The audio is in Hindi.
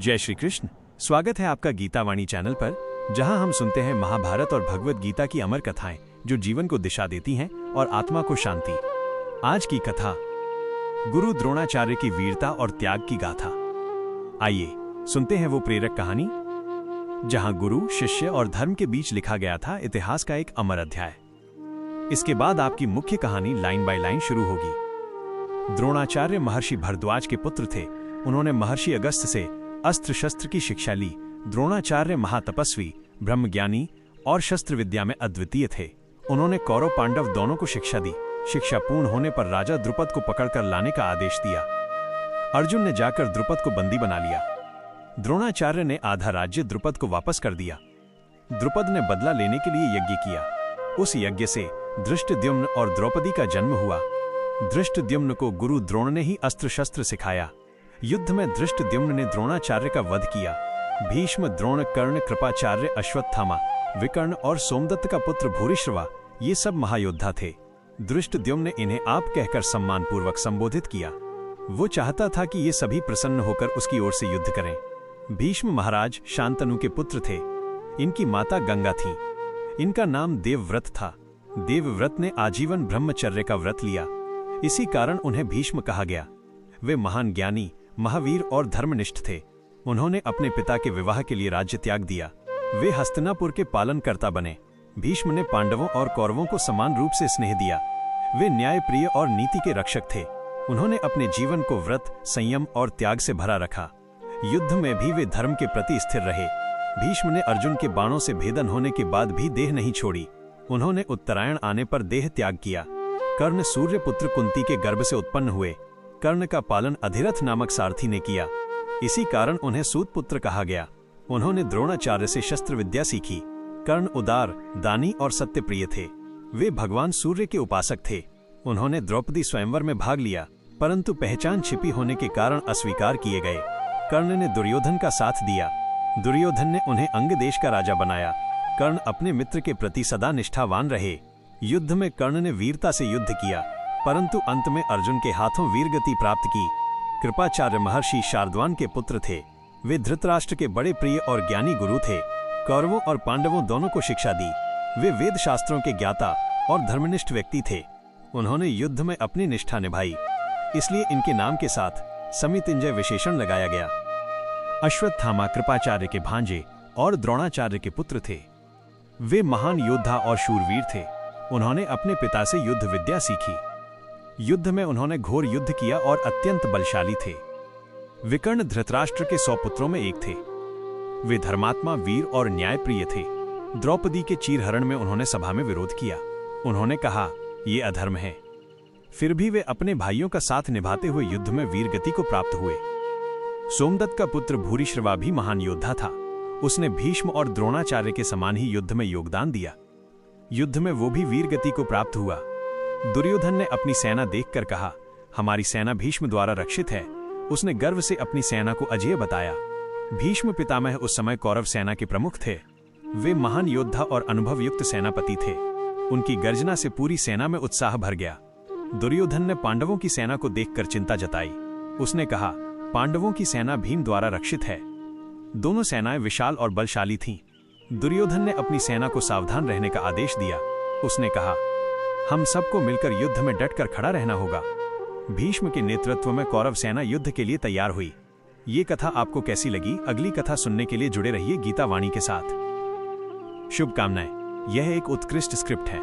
जय श्री कृष्ण। स्वागत है आपका गीता वाणी चैनल पर, जहां हम सुनते हैं महाभारत और भगवत गीता की अमर कथाएं जो जीवन को दिशा देती हैं और आत्मा को शांति। आज की कथा गुरु द्रोणाचार्य की वीरता और त्याग की गाथा। आइए सुनते हैं वो प्रेरक कहानी जहां गुरु, शिष्य और धर्म के बीच लिखा गया था इतिहास का एक अमर अध्याय। इसके बाद आपकी मुख्य कहानी लाइन बाय लाइन शुरू होगी। द्रोणाचार्य महर्षि भरद्वाज के पुत्र थे। उन्होंने महर्षि अगस्त्य से अस्त्र शस्त्र की शिक्षा ली। द्रोणाचार्य महातपस्वी, ब्रह्मज्ञानी और शस्त्र विद्या में अद्वितीय थे। उन्होंने कौरव पांडव दोनों को शिक्षा दी। शिक्षा पूर्ण होने पर राजा द्रुपद को पकड़कर लाने का आदेश दिया। अर्जुन ने जाकर द्रुपद को बंदी बना लिया। द्रोणाचार्य ने आधा राज्य द्रुपद को वापस कर दिया। द्रुपद ने बदला लेने के लिए यज्ञ किया। उस यज्ञ से धृष्टद्युम्न और द्रौपदी का जन्म हुआ। धृष्टद्युम्न को गुरु द्रोण ने ही अस्त्र शस्त्र सिखाया। युद्ध में धृष्टद्युम्न ने द्रोणाचार्य का वध किया। भीष्म, द्रोण, कर्ण, कृपाचार्य, अश्वत्थामा, विकर्ण और सोमदत्त का पुत्र भूरिश्रवा ये सब महायोद्धा थे। धृष्टद्युम्न ने इन्हें आप कहकर सम्मानपूर्वक संबोधित किया। वो चाहता था कि ये सभी प्रसन्न होकर उसकी ओर से युद्ध करें। भीष्म महाराज शांतनु के पुत्र थे। इनकी माता गंगा थी। इनका नाम देवव्रत था। देवव्रत ने आजीवन ब्रह्मचर्य का व्रत लिया। इसी कारण उन्हें भीष्म कहा गया। वे महान ज्ञानी, महावीर और धर्मनिष्ठ थे। उन्होंने अपने पिता के विवाह के लिए राज्य त्याग दिया। वे हस्तिनापुर के पालनकर्ता बने। भीष्म ने पांडवों और कौरवों को समान रूप से स्नेह दिया। वे न्यायप्रिय और नीति के रक्षक थे। उन्होंने अपने जीवन को व्रत, संयम और त्याग से भरा रखा। युद्ध में भी वे धर्म के प्रति स्थिर रहे। भीष्म ने अर्जुन के बाणों से भेदन होने के बाद भी देह नहीं छोड़ी। उन्होंने उत्तरायण आने पर देह त्याग किया। कर्ण सूर्यपुत्र कुंती के गर्भ से उत्पन्न हुए। कर्ण का पालन अधिरथ नामक सारथी ने किया। इसी कारण उन्हें सूतपुत्र कहा गया। उन्होंने द्रोणाचार्य से शस्त्र विद्या सीखी। कर्ण उदार, दानी और सत्यप्रिय थे। वे भगवान सूर्य के उपासक थे। उन्होंने द्रौपदी स्वयंवर में भाग लिया, परंतु पहचान छिपी होने के कारण अस्वीकार किए गए। कर्ण ने दुर्योधन का साथ दिया। दुर्योधन ने उन्हें अंग देश का राजा बनाया। कर्ण अपने मित्र के प्रति सदा निष्ठावान रहे। युद्ध में कर्ण ने वीरता से युद्ध किया, परंतु अंत में अर्जुन के हाथों वीरगति प्राप्त की। कृपाचार्य महर्षि शार्दूल के पुत्र थे। वे धृतराष्ट्र के बड़े प्रिय और ज्ञानी गुरु थे। कौरवों और पांडवों दोनों को शिक्षा दी। वे वेद शास्त्रों के ज्ञाता और धर्मनिष्ठ व्यक्ति थे। उन्होंने युद्ध में अपनी निष्ठा निभाई, इसलिए इनके नाम के साथ समितिंजय विशेषण लगाया गया। अश्वत्थामा कृपाचार्य के भांजे और द्रोणाचार्य के पुत्र थे। वे महान योद्धा और शूरवीर थे। उन्होंने अपने पिता से युद्ध विद्या सीखी। युद्ध में उन्होंने घोर युद्ध किया और अत्यंत बलशाली थे। विकर्ण धृतराष्ट्र के 100 पुत्रों में एक थे। वे धर्मात्मा, वीर और न्यायप्रिय थे। द्रौपदी के चीरहरण में उन्होंने सभा में विरोध किया। उन्होंने कहा, ये अधर्म है। फिर भी वे अपने भाइयों का साथ निभाते हुए युद्ध में वीरगति को प्राप्त हुए। सोमदत्त का पुत्र भूरिश्रवा भी महान योद्धा था। उसने भीष्म और द्रोणाचार्य के समान ही युद्ध में योगदान दिया। युद्ध में वो भी वीरगति को प्राप्त हुआ। दुर्योधन ने अपनी सेना देखकर कहा, हमारी सेना भीष्म द्वारा रक्षित है। उसने गर्व से अपनी सेना को अजेय बताया। भीष्म पितामह उस समय कौरव सेना के प्रमुख थे। वे महान योद्धा और अनुभवयुक्त सेनापति थे। उनकी गर्जना से पूरी सेना में उत्साह भर गया। दुर्योधन ने पांडवों की सेना को देखकर चिंता जताई। उसने कहा, पांडवों की सेना भीम द्वारा रक्षित है। दोनों सेनाएं विशाल और बलशाली थीं। दुर्योधन ने अपनी सेना को सावधान रहने का आदेश दिया। उसने कहा, हम सबको मिलकर युद्ध में डटकर खड़ा रहना होगा। भीष्म के नेतृत्व में कौरव सेना युद्ध के लिए तैयार हुई। ये कथा आपको कैसी लगी? अगली कथा सुनने के लिए जुड़े रहिए गीता वाणी के साथ। शुभकामनाएं। यह एक उत्कृष्ट स्क्रिप्ट है।